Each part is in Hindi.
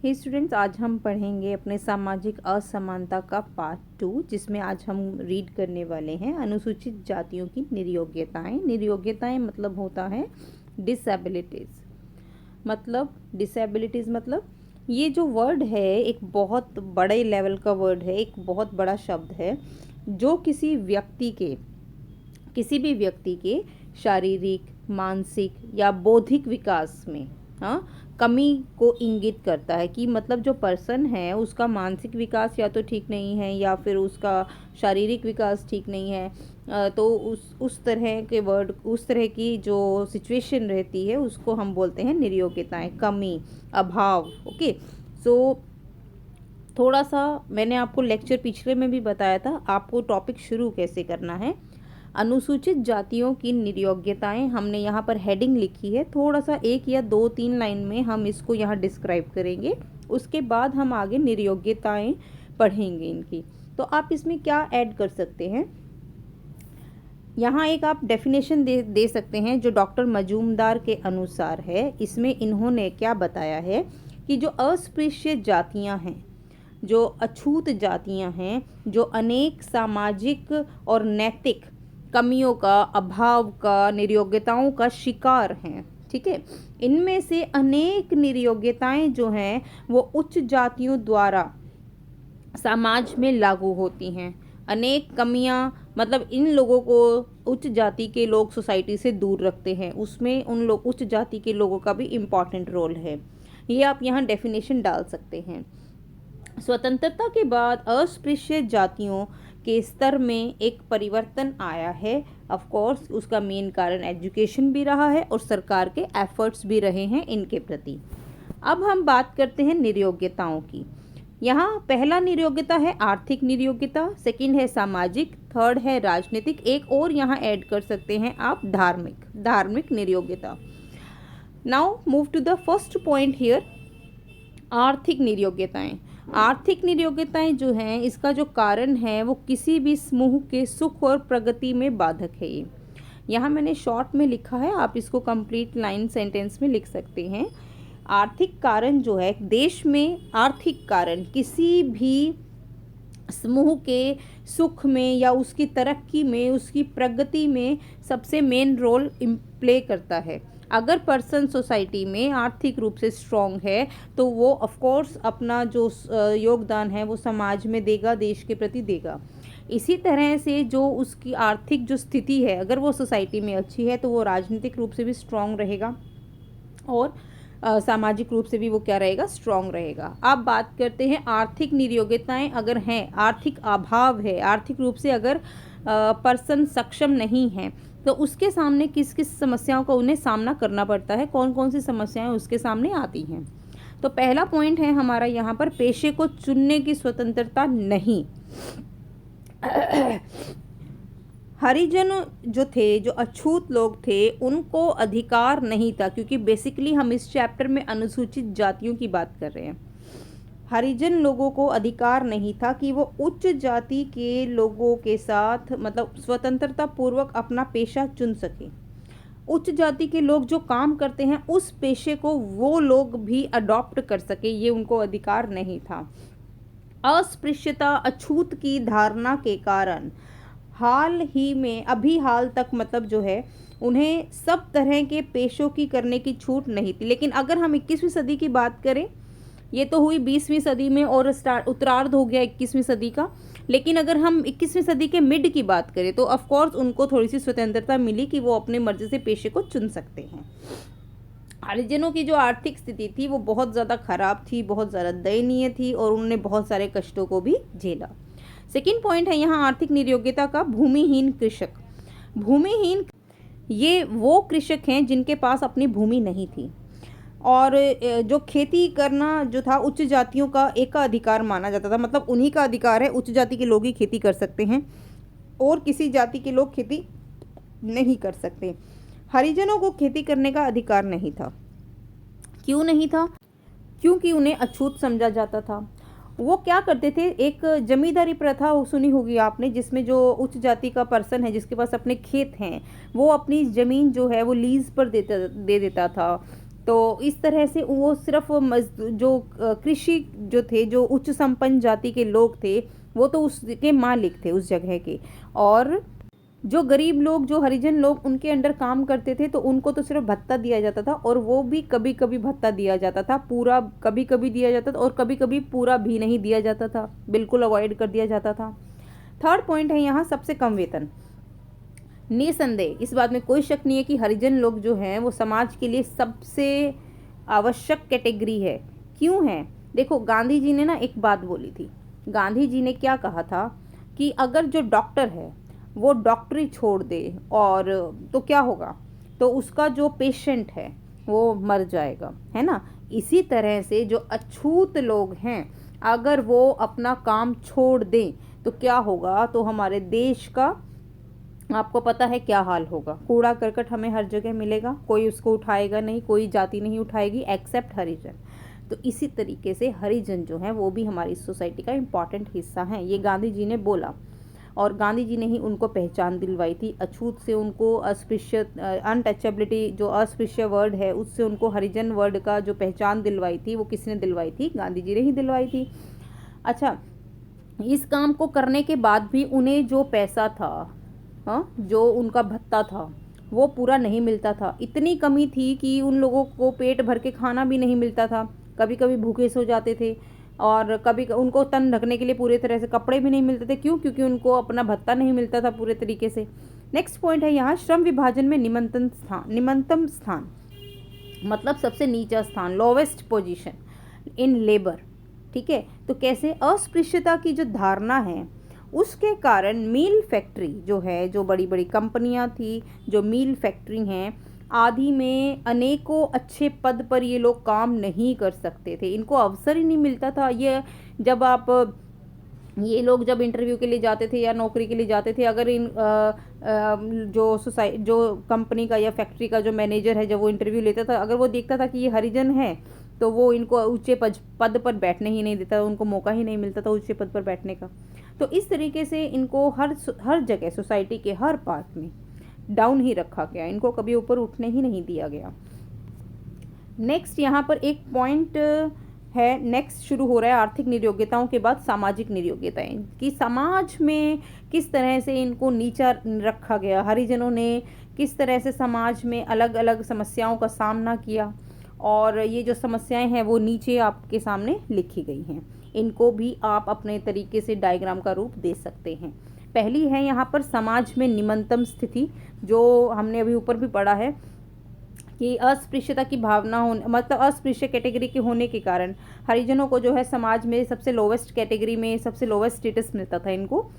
हे स्टूडेंट्स, आज हम पढ़ेंगे अपने सामाजिक असमानता का पार्ट 2, जिसमें आज हम रीड करने वाले हैं अनुसूचित जातियों की निरयोग्यताएं। निरयोग्यताएं मतलब होता है डिसेबिलिटीज़। मतलब ये जो वर्ड है एक बहुत बड़े लेवल का वर्ड है, एक बहुत बड़ा शब्द है जो किसी भी व्यक्ति के शारीरिक, मानसिक या बौद्धिक विकास में कमी को इंगित करता है कि मतलब जो पर्सन है उसका मानसिक विकास या तो ठीक नहीं है या फिर उसका शारीरिक विकास ठीक नहीं है। तो उस तरह की जो सिचुएशन रहती है उसको हम बोलते हैं निरयोग्यताएं, कमी, अभाव। ओके, सो थोड़ा सा मैंने आपको लेक्चर पिछले में भी बताया था आपको टॉपिक शुरू कैसे करना है। अनुसूचित जातियों की निरयोग्यताएं हमने यहाँ पर हेडिंग लिखी है, थोड़ा सा 1 या 2-3 लाइन में हम इसको यहाँ डिस्क्राइब करेंगे, उसके बाद हम आगे निरयोग्यताएं पढ़ेंगे इनकी। तो आप इसमें क्या ऐड कर सकते हैं, यहाँ एक आप डेफिनेशन दे सकते हैं जो डॉक्टर मजूमदार के अनुसार है। इसमें इन्होंने क्या बताया है कि जो अस्पृश्य जातियाँ हैं, जो अछूत जातियाँ हैं, जो अनेक सामाजिक और नैतिक कमियों का, अभाव का, निरयोग्यताओं का शिकार हैं, ठीक है। इनमें से अनेक निरयोग्यताएं जो हैं वो उच्च जातियों द्वारा समाज में लागू होती हैं। अनेक कमियां मतलब इन लोगों को उच्च जाति के लोग सोसाइटी से दूर रखते हैं, उसमें उच्च जाति के लोगों का भी इम्पॉर्टेंट रोल है। ये आप यहाँ डेफिनेशन डाल सकते हैं। स्वतंत्रता के बाद अस्पृश्य जातियों के स्तर में एक परिवर्तन आया है। ऑफ कोर्स उसका मेन कारण एजुकेशन भी रहा है और सरकार के एफर्ट्स भी रहे हैं इनके प्रति। अब हम बात करते हैं निरयोग्यताओं की। यहाँ पहला निरयोग्यता है आर्थिक निरयोग्यता, सेकंड है सामाजिक, थर्ड है राजनीतिक, एक और यहाँ ऐड कर सकते हैं आप धार्मिक निरयोग्यता। Now move to the first point here, आर्थिक निरयोग्यताएं। आर्थिक निरयोग्यताएं जो हैं इसका जो कारण है वो किसी भी समूह के सुख और प्रगति में बाधक है। ये यहाँ मैंने शॉर्ट में लिखा है, आप इसको कंप्लीट लाइन सेंटेंस में लिख सकते हैं। आर्थिक कारण जो है देश में, आर्थिक कारण किसी भी समूह के सुख में या उसकी तरक्की में, उसकी प्रगति में सबसे मेन रोल प्ले करता है। अगर पर्सन सोसाइटी में आर्थिक रूप से स्ट्रॉन्ग है तो वो ऑफ कोर्स अपना जो योगदान है वो समाज में देगा, देश के प्रति देगा। इसी तरह से जो उसकी आर्थिक जो स्थिति है अगर वो सोसाइटी में अच्छी है तो वो राजनीतिक रूप से भी स्ट्रॉन्ग रहेगा और सामाजिक रूप से भी वो क्या रहेगा, स्ट्रॉन्ग रहेगा। अब बात करते हैं आर्थिक निरयोग्यताएं अगर हैं, आर्थिक अभाव है, आर्थिक रूप से अगर पर्सन सक्षम नहीं है तो उसके सामने किस किस समस्याओं का उन्हें सामना करना पड़ता है, कौन कौन सी समस्याएं उसके सामने आती हैं। तो पहला पॉइंट है हमारा यहाँ पर पेशे को चुनने की स्वतंत्रता नहीं। हरिजन जो थे, जो अछूत लोग थे, उनको अधिकार नहीं था, क्योंकि बेसिकली हम इस चैप्टर में अनुसूचित जातियों की बात कर रहे हैं। हरिजन लोगों को अधिकार नहीं था कि वो उच्च जाति के लोगों के साथ मतलब स्वतंत्रता पूर्वक अपना पेशा चुन सके। उच्च जाति के लोग जो काम करते हैं उस पेशे को वो लोग भी अडॉप्ट कर सके, ये उनको अधिकार नहीं था। अस्पृश्यता, अछूत की धारणा के कारण हाल तक मतलब जो है उन्हें सब तरह के पेशों की करने की छूट नहीं थी। लेकिन अगर हम 21वीं सदी की बात करें, ये तो हुई 20वीं सदी में और उत्तरार्ध हो गया 21वीं सदी का, लेकिन अगर हम 21वीं सदी के मिड की बात करें तो ऑफ कोर्स उनको थोड़ी सी स्वतंत्रता मिली कि वो अपने मर्जी से पेशे को चुन सकते हैं। हरिजनों की जो आर्थिक स्थिति थी वो बहुत ज़्यादा खराब थी, बहुत ज़्यादा दयनीय थी और उन्होंने बहुत सारे कष्टों को भी झेला। सेकेंड पॉइंट है यहाँ आर्थिक निरयोग्यता का भूमिहीन कृषक। भूमिहीन ये वो कृषक हैं जिनके पास अपनी भूमि नहीं थी और जो खेती करना जो था उच्च जातियों का एक का अधिकार माना जाता था, मतलब उन्हीं का अधिकार है, उच्च जाति के लोग ही खेती कर सकते हैं और किसी जाति के लोग खेती नहीं कर सकते। हरिजनों को खेती करने का अधिकार नहीं था। क्यों नहीं था? क्योंकि उन्हें अछूत समझा जाता था। वो क्या करते थे, एक जमींदारी प्रथा सुनी होगी आपने, जिसमें जो उच्च जाति का पर्सन है जिसके पास अपने खेत हैं वो अपनी ज़मीन जो है वो लीज़ पर दे देता था तो इस तरह से वो सिर्फ जो कृषि जो थे, जो उच्च संपन्न जाति के लोग थे, वो तो उसके मालिक थे उस जगह के। और जो गरीब लोग, जो हरिजन लोग उनके अंडर काम करते थे, तो उनको तो सिर्फ भत्ता दिया जाता था, और वो भी कभी कभी भत्ता दिया जाता था, पूरा कभी कभी दिया जाता था, और कभी कभी पूरा भी नहीं दिया जाता था, बिल्कुल अवॉइड कर दिया जाता था। थर्ड पॉइंट है यहाँ सबसे कम वेतन। निसंदेह इस बात में कोई शक नहीं है कि हरिजन लोग जो हैं वो समाज के लिए सबसे आवश्यक कैटेगरी है। क्यों है? देखो, गांधी जी ने ना एक बात बोली थी। गांधी जी ने क्या कहा था कि अगर जो डॉक्टर है वो डॉक्टरी छोड़ दे और तो क्या होगा, तो उसका जो पेशेंट है वो मर जाएगा, है ना। इसी तरह से जो अछूत लोग हैं, अगर वो अपना काम छोड़ दें तो क्या होगा, तो हमारे देश का आपको पता है क्या हाल होगा। कूड़ा करकट हमें हर जगह मिलेगा, कोई उसको उठाएगा नहीं, कोई जाति नहीं उठाएगी एक्सेप्ट हरिजन। तो इसी तरीके से हरिजन जो हैं वो भी हमारी सोसाइटी का इम्पॉर्टेंट हिस्सा हैं, ये गांधी जी ने बोला। और गांधी जी ने ही उनको पहचान दिलवाई थी। अछूत से उनको अस्पृश्य, अनटचेबिलिटी जो अस्पृश्य वर्ड है उससे उनको हरिजन वर्ड का जो पहचान दिलवाई थी, वो किसने दिलवाई थी? गांधी जी ने ही दिलवाई थी। अच्छा, इस काम को करने के बाद भी उन्हें जो पैसा था, हाँ, जो उनका भत्ता था वो पूरा नहीं मिलता था। इतनी कमी थी कि उन लोगों को पेट भर के खाना भी नहीं मिलता था, कभी कभी भूखे सो जाते थे, और कभी उनको तन ढकने के लिए पूरे तरह से कपड़े भी नहीं मिलते थे। क्यों? क्योंकि उनको अपना भत्ता नहीं मिलता था पूरे तरीके से। नेक्स्ट पॉइंट है यहाँ श्रम विभाजन में निम्नतम स्थान, मतलब सबसे नीचा स्थान, लोवेस्ट पोजीशन इन लेबर। ठीक है, तो कैसे? अस्पृश्यता की जो धारणा है उसके कारण मील फैक्ट्री जो है, जो बड़ी बड़ी कंपनियां थी, जो मील फैक्ट्री हैं, आदि में अनेकों अच्छे पद पर ये लोग काम नहीं कर सकते थे, इनको अवसर ही नहीं मिलता था। ये लोग जब इंटरव्यू के लिए जाते थे या नौकरी के लिए जाते थे, अगर जो कंपनी का या फैक्ट्री का जो मैनेजर है, जब वो इंटरव्यू लेता था, अगर वो देखता था कि ये हरिजन है, तो वो इनको ऊंचे पद पर बैठने ही नहीं देता, उनको मौका ही नहीं मिलता था ऊंचे पद पर बैठने का। तो इस तरीके से इनको हर जगह सोसाइटी के हर पार्ट में डाउन ही रखा गया, इनको कभी ऊपर उठने ही नहीं दिया गया। नेक्स्ट यहाँ पर एक पॉइंट है, नेक्स्ट शुरू हो रहा है आर्थिक नियोग्यताओं के बाद सामाजिक नियोग्यताएं, कि समाज में किस तरह से इनको नीचा रखा गया, हरिजनों ने किस तरह से समाज में अलग अलग समस्याओं का सामना किया, और ये जो समस्याएं हैं वो नीचे आपके सामने लिखी गई हैं। इनको भी आप अपने तरीके से डायग्राम का रूप दे सकते हैं। पहली है यहाँ पर समाज में निम्नतम स्थिति, जो हमने अभी ऊपर भी पढ़ा है कि अस्पृश्यता की भावना होने, मतलब अस्पृश्य कैटेगरी के होने के कारण हरिजनों को जो है समाज में सबसे लोवेस्ट कैटेगरी में सबसे लोवेस्ट स्टेटस मिलता था इनको।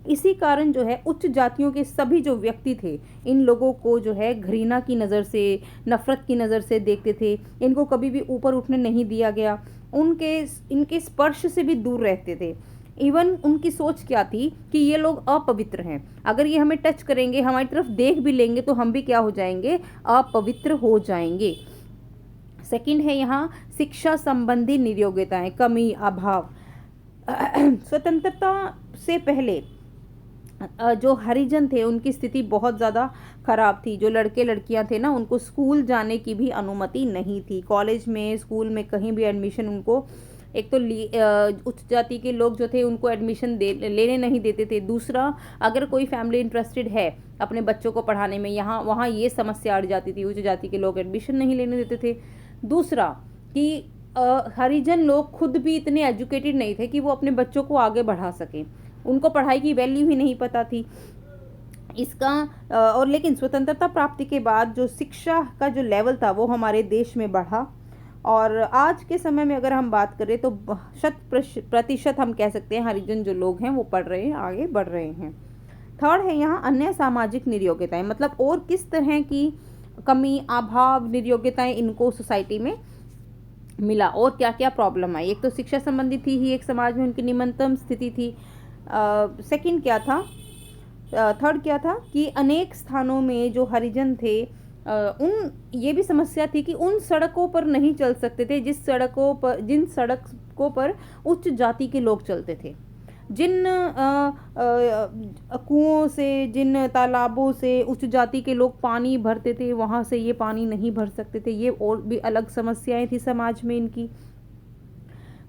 इसी कारण जो है उच्च जातियों के सभी जो व्यक्ति थे, इन लोगों को जो है घृणा की नज़र से, नफरत की नज़र से देखते थे। इनको कभी भी ऊपर उठने नहीं दिया गया, इनके स्पर्श से भी दूर रहते थे। इवन उनकी सोच क्या थी कि ये लोग अपवित्र हैं, अगर ये हमें टच करेंगे, हमारी तरफ देख भी लेंगे, तो हम भी क्या हो जाएंगे? अपवित्र हो जाएंगे। सेकंड है यहाँ शिक्षा संबंधी नियोग्यताएं, कमी, अभाव। स्वतंत्रता से पहले जो हरिजन थे उनकी स्थिति बहुत ज़्यादा ख़राब थी। जो लड़के लड़कियां थे ना, उनको स्कूल जाने की भी अनुमति नहीं थी, कॉलेज में, स्कूल में कहीं भी एडमिशन उनको, एक तो उच्च जाति के लोग जो थे उनको एडमिशन लेने नहीं देते थे। दूसरा, अगर कोई फैमिली इंटरेस्टेड है अपने बच्चों को पढ़ाने में, यहाँ वहाँ ये समस्या अड़ जाती थी, उच्च जाति के लोग एडमिशन नहीं लेने देते थे। दूसरा कि हरिजन लोग खुद भी इतने एजुकेटेड नहीं थे कि वो अपने बच्चों को आगे बढ़ा सकें, उनको पढ़ाई की वैल्यू ही नहीं पता थी इसका। और लेकिन स्वतंत्रता प्राप्ति के बाद जो शिक्षा का जो लेवल था वो हमारे देश में बढ़ा, और आज के समय में अगर हम बात करें तो 100% हम कह सकते हैं हरिजन जो लोग हैं वो पढ़ रहे हैं, आगे बढ़ रहे हैं। थर्ड है यहाँ अन्य सामाजिक नियोग्यताएं, मतलब और किस तरह की कमी, अभाव, नियोग्यताएं इनको सोसाइटी में मिला, और क्या क्या प्रॉब्लम आई। एक तो शिक्षा संबंधी थी ही, एक समाज में उनकी निम्नतम स्थिति थी। सेकंड क्या था, थर्ड क्या था कि अनेक स्थानों में जो हरिजन थे उन ये भी समस्या थी कि उन सड़कों पर नहीं चल सकते थे जिन सड़कों पर उच्च जाति के लोग चलते थे। जिन कुओं से, जिन तालाबों से उच्च जाति के लोग पानी भरते थे, वहाँ से ये पानी नहीं भर सकते थे। ये और भी अलग समस्याएं थी समाज में इनकी।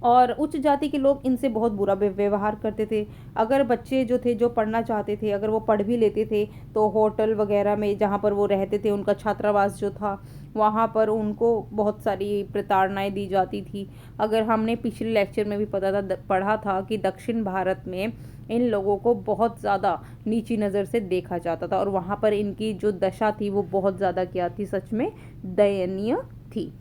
और उच्च जाति के लोग इनसे बहुत बुरा व्यवहार करते थे। अगर बच्चे जो थे, जो पढ़ना चाहते थे, अगर वो पढ़ भी लेते थे तो होटल वगैरह में जहाँ पर वो रहते थे, उनका छात्रावास जो था, वहाँ पर उनको बहुत सारी प्रताड़नाएं दी जाती थी। अगर हमने पिछले लेक्चर में भी पढ़ा था कि दक्षिण भारत में इन लोगों को बहुत ज़्यादा नीची नज़र से देखा जाता था, और वहाँ पर इनकी जो दशा थी वो बहुत ज़्यादा क्या थी, सच में दयनीय थी।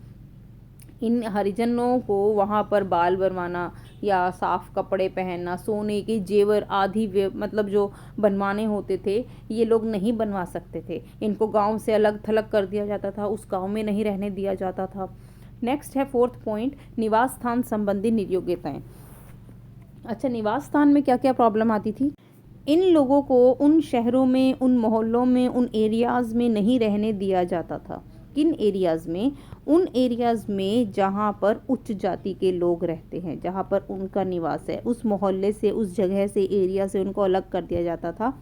इन हरिजनों को वहाँ पर बाल बनवाना या साफ कपड़े पहनना, सोने के जेवर आदि मतलब जो बनवाने होते थे, ये लोग नहीं बनवा सकते थे। इनको गांव से अलग थलग कर दिया जाता था, उस गांव में नहीं रहने दिया जाता था। नेक्स्ट है 4th पॉइंट, निवास स्थान संबंधी नियोग्यताएं। अच्छा, निवास स्थान में क्या क्या प्रॉब्लम आती थी? इन लोगों को उन शहरों में, उन मोहल्लों में, उन एरियाज़ में नहीं रहने दिया जाता था। किन एरियाज़ में? उन एरियाज़ में जहाँ पर उच्च जाति के लोग रहते हैं, जहाँ पर उनका निवास है, उस मोहल्ले से, उस जगह से, एरिया से उनको अलग कर दिया जाता था।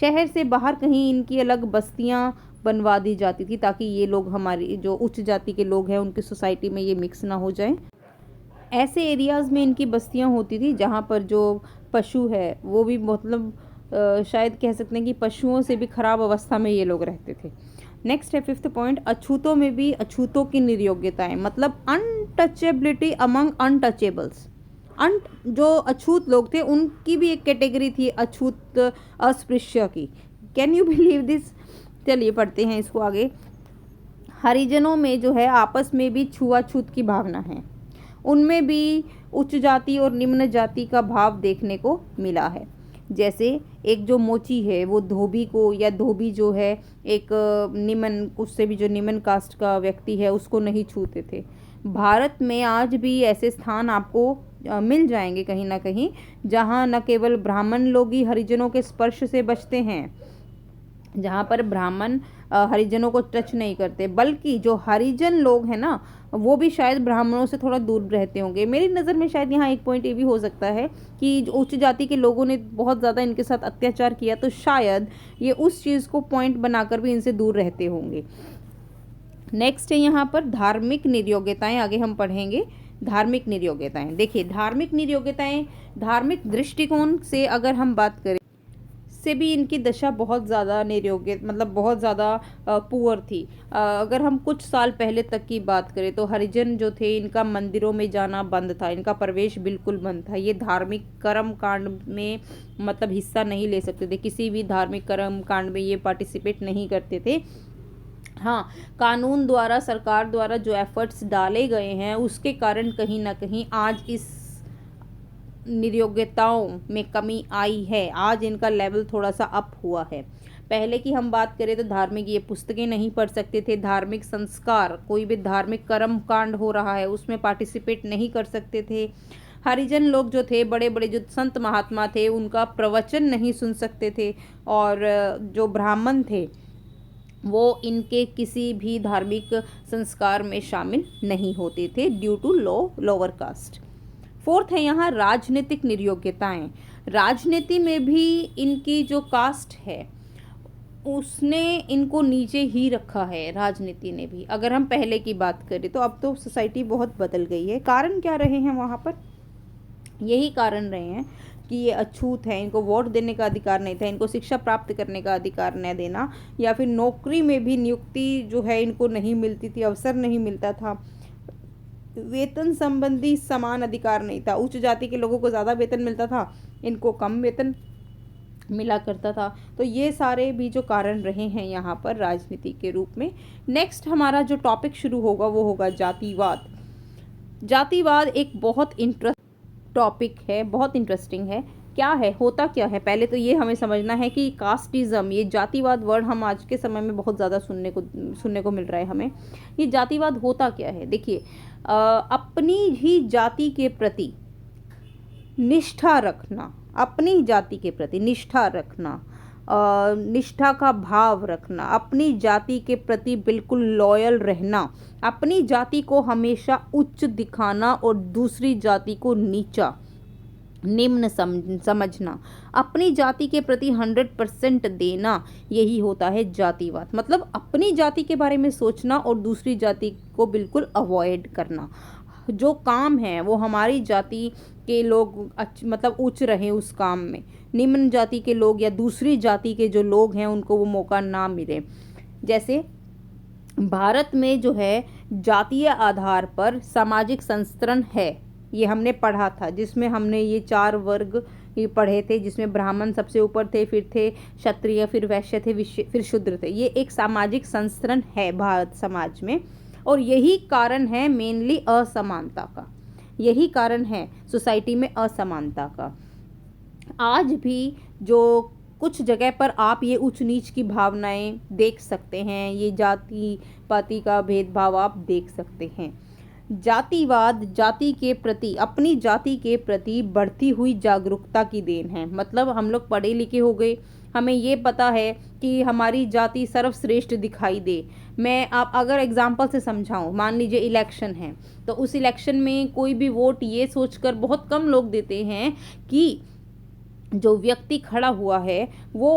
शहर से बाहर कहीं इनकी अलग बस्तियाँ बनवा दी जाती थी, ताकि ये लोग, हमारी जो उच्च जाति के लोग हैं, उनकी सोसाइटी में ये मिक्स ना हो जाएं। ऐसे एरियाज़ में इनकी बस्तियाँ होती थी जहाँ पर जो पशु है वो भी, मतलब शायद कह सकते हैं कि पशुओं से भी ख़राब अवस्था में ये लोग रहते थे। नेक्स्ट है 5th पॉइंट, अछूतों में भी अछूतों की नियोग्यताएं, मतलब अनटचेबिलिटी अमंग अनटचेबल्स। जो अछूत लोग थे उनकी भी एक कैटेगरी थी अछूत, अस्पृश्य की। Can you believe this? चलिए पढ़ते हैं इसको आगे। हरिजनों में जो है आपस में भी छुआछूत की भावना है, उनमें भी उच्च जाति और निम्न जाति का भाव देखने को मिला है। जैसे एक जो मोची है वो धोबी को, या धोबी जो है एक निम्न, उससे भी जो निम्न कास्ट का व्यक्ति है उसको नहीं छूते थे। भारत में आज भी ऐसे स्थान आपको मिल जाएंगे कहीं ना कहीं, जहाँ न केवल ब्राह्मण लोग ही हरिजनों के स्पर्श से बचते हैं, जहाँ पर ब्राह्मण हरिजनों को टच नहीं करते, बल्कि जो हरिजन लोग हैं ना, वो भी शायद ब्राह्मणों से थोड़ा दूर रहते होंगे। मेरी नज़र में शायद यहाँ एक पॉइंट ये भी हो सकता है कि जो उच्च जाति के लोगों ने बहुत ज़्यादा इनके साथ अत्याचार किया, तो शायद ये उस चीज़ को पॉइंट बनाकर भी इनसे दूर रहते होंगे। नेक्स्ट है यहाँ पर धार्मिक नियोग्यताएं, आगे हम पढ़ेंगे धार्मिक नियोग्यताएं। देखिए, धार्मिक नियोग्यताएं, धार्मिक दृष्टिकोण से अगर हम बात करें से भी इनकी दशा बहुत ज़्यादा नियोग्य, मतलब बहुत ज़्यादा पुअर थी। अगर हम कुछ साल पहले तक की बात करें तो हरिजन जो थे, इनका मंदिरों में जाना बंद था, इनका प्रवेश बिल्कुल बंद था। ये धार्मिक कर्म कांड में मतलब हिस्सा नहीं ले सकते थे, किसी भी धार्मिक कर्म कांड में ये पार्टिसिपेट नहीं करते थे। हाँ, कानून द्वारा, सरकार द्वारा जो एफर्ट्स डाले गए हैं उसके कारण कहीं ना कहीं आज इस नियोग्यताओं में कमी आई है। आज इनका लेवल थोड़ा सा अप हुआ है। पहले की हम बात करें तो धार्मिक ये पुस्तकें नहीं पढ़ सकते थे, धार्मिक संस्कार, कोई भी धार्मिक कर्म कांड हो रहा है उसमें पार्टिसिपेट नहीं कर सकते थे। हरिजन लोग जो थे, बड़े बड़े जो संत महात्मा थे, उनका प्रवचन नहीं सुन सकते थे, और जो ब्राह्मण थे वो इनके किसी भी धार्मिक संस्कार में शामिल नहीं होते थे due to lower caste. 4th है यहाँ राजनीतिक नियोग्यताएं। राजनीति में भी इनकी जो कास्ट है उसने इनको नीचे ही रखा है, राजनीति ने भी। अगर हम पहले की बात करें तो अब तो सोसाइटी बहुत बदल गई है। कारण क्या रहे हैं वहाँ पर? यही कारण रहे हैं कि ये अछूत है, इनको वोट देने का अधिकार नहीं था, इनको शिक्षा प्राप्त करने का अधिकार न देना, या फिर नौकरी में भी नियुक्ति जो है इनको नहीं मिलती थी, अवसर नहीं मिलता था, वेतन संबंधी समान अधिकार नहीं था। उच्च जाति के लोगों को ज़्यादा वेतन मिलता था, इनको कम वेतन मिला करता था। तो ये सारे भी जो कारण रहे हैं यहाँ पर राजनीति के रूप में। नेक्स्ट हमारा जो टॉपिक शुरू होगा वो होगा जातिवाद। जातिवाद एक बहुत टॉपिक है, बहुत इंटरेस्टिंग है। क्या है, होता क्या है? पहले तो ये हमें समझना है कि कास्टिज़म, ये जातिवाद वर्ड हम आज के समय में बहुत ज़्यादा सुनने को मिल रहा है हमें। ये जातिवाद होता क्या है? देखिए, अपनी ही जाति के प्रति निष्ठा रखना, अपनी जाति के प्रति निष्ठा रखना, निष्ठा का भाव रखना, अपनी जाति के प्रति बिल्कुल लॉयल रहना, अपनी जाति को हमेशा उच्च दिखाना और दूसरी जाति को नीचा, निम्न समझना, अपनी जाति के प्रति 100% देना, यही होता है जातिवाद। मतलब अपनी जाति के बारे में सोचना और दूसरी जाति को बिल्कुल अवॉइड करना। जो काम है वो हमारी जाति के लोग मतलब उच्च रहें उस काम में, निम्न जाति के लोग या दूसरी जाति के जो लोग हैं उनको वो मौका ना मिले। जैसे भारत में जो है जातीय आधार पर सामाजिक संस्तरण है, ये हमने पढ़ा था, जिसमें हमने ये 4 वर्ग ये पढ़े थे, जिसमें ब्राह्मण सबसे ऊपर थे, फिर थे क्षत्रिय, फिर वैश्य थे, फिर शूद्र थे। ये एक सामाजिक संस्तरण है भारत समाज में, और यही कारण है मेनली असमानता का, यही कारण है सोसाइटी में असमानता का। आज भी जो कुछ जगह पर आप ये ऊंच नीच की भावनाएं देख सकते हैं, ये जाति पाति का भेदभाव आप देख सकते हैं। जातिवाद जाति के प्रति, अपनी जाति के प्रति बढ़ती हुई जागरूकता की देन है। मतलब हम लोग पढ़े लिखे हो गए, हमें ये पता है कि हमारी जाति सर्वश्रेष्ठ दिखाई दे। मैं आप अगर एग्जाम्पल से समझाऊं, मान लीजिए इलेक्शन है, तो उस इलेक्शन में कोई भी वोट ये सोचकर बहुत कम लोग देते हैं कि जो व्यक्ति खड़ा हुआ है वो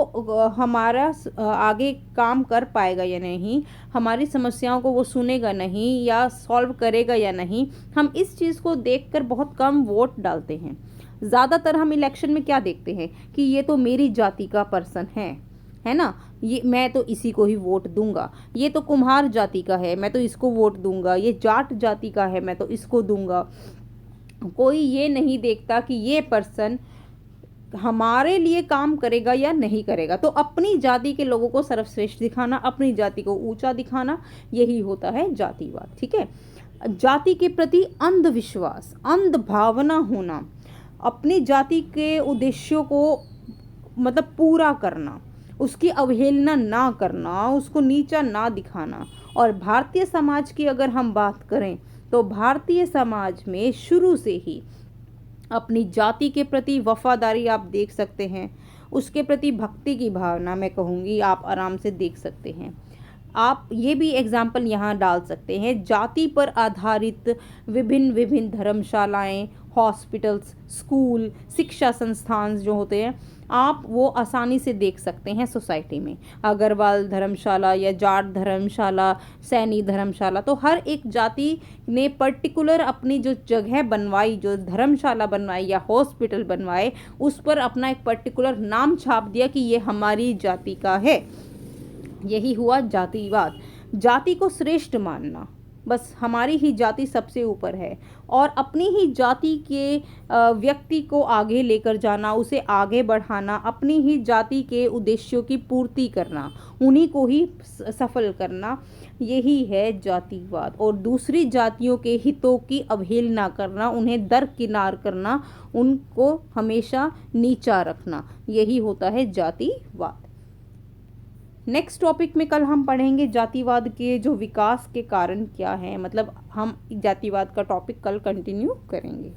हमारा आगे काम कर पाएगा या नहीं, हमारी समस्याओं को वो सुनेगा नहीं या सॉल्व करेगा या नहीं। हम इस चीज़ को देखकर बहुत कम वोट डालते हैं। ज़्यादातर हम इलेक्शन में क्या देखते हैं कि ये तो मेरी जाति का पर्सन है ना, ये मैं तो इसी को ही वोट दूंगा, ये तो कुम्हार जाति का है मैं तो इसको वोट दूंगा, ये जाट जाति का है मैं तो इसको दूंगा। कोई ये नहीं देखता कि ये पर्सन हमारे लिए काम करेगा या नहीं करेगा। तो अपनी जाति के लोगों को सर्वश्रेष्ठ दिखाना, अपनी जाति को ऊंचा दिखाना, यही होता है जातिवाद। ठीक है। जाति के प्रति अंधविश्वास, अंध भावना होना, अपनी जाति के उद्देश्यों को मतलब पूरा करना, उसकी अवहेलना ना करना, उसको नीचा ना दिखाना। और भारतीय समाज की अगर हम बात करें तो भारतीय समाज में शुरू से ही अपनी जाति के प्रति वफादारी आप देख सकते हैं, उसके प्रति भक्ति की भावना मैं कहूँगी आप आराम से देख सकते हैं। आप ये भी एग्जाम्पल यहाँ डाल सकते हैं, जाति पर आधारित विभिन्न विभिन्न धर्मशालाएं, हॉस्पिटल्स, स्कूल, शिक्षा संस्थान जो होते हैं, आप वो आसानी से देख सकते हैं सोसाइटी में। अग्रवाल धर्मशाला या जाट धर्मशाला, सैनी धर्मशाला, तो हर एक जाति ने पर्टिकुलर अपनी जो जगह बनवाई, जो धर्मशाला बनवाई या हॉस्पिटल बनवाए, उस पर अपना एक पर्टिकुलर नाम छाप दिया कि ये हमारी जाति का है। यही हुआ जातिवाद। जाति को श्रेष्ठ मानना, बस हमारी ही जाति सबसे ऊपर है, और अपनी ही जाति के व्यक्ति को आगे लेकर जाना, उसे आगे बढ़ाना, अपनी ही जाति के उद्देश्यों की पूर्ति करना, उन्हीं को ही सफल करना, यही है जातिवाद। और दूसरी जातियों के हितों की अवहेलना करना, उन्हें दरकिनार करना, उनको हमेशा नीचा रखना, यही होता है जातिवाद। नेक्स्ट टॉपिक में कल हम पढ़ेंगे जातिवाद के जो विकास के कारण क्या हैं, मतलब हम जातिवाद का टॉपिक कल कंटिन्यू करेंगे।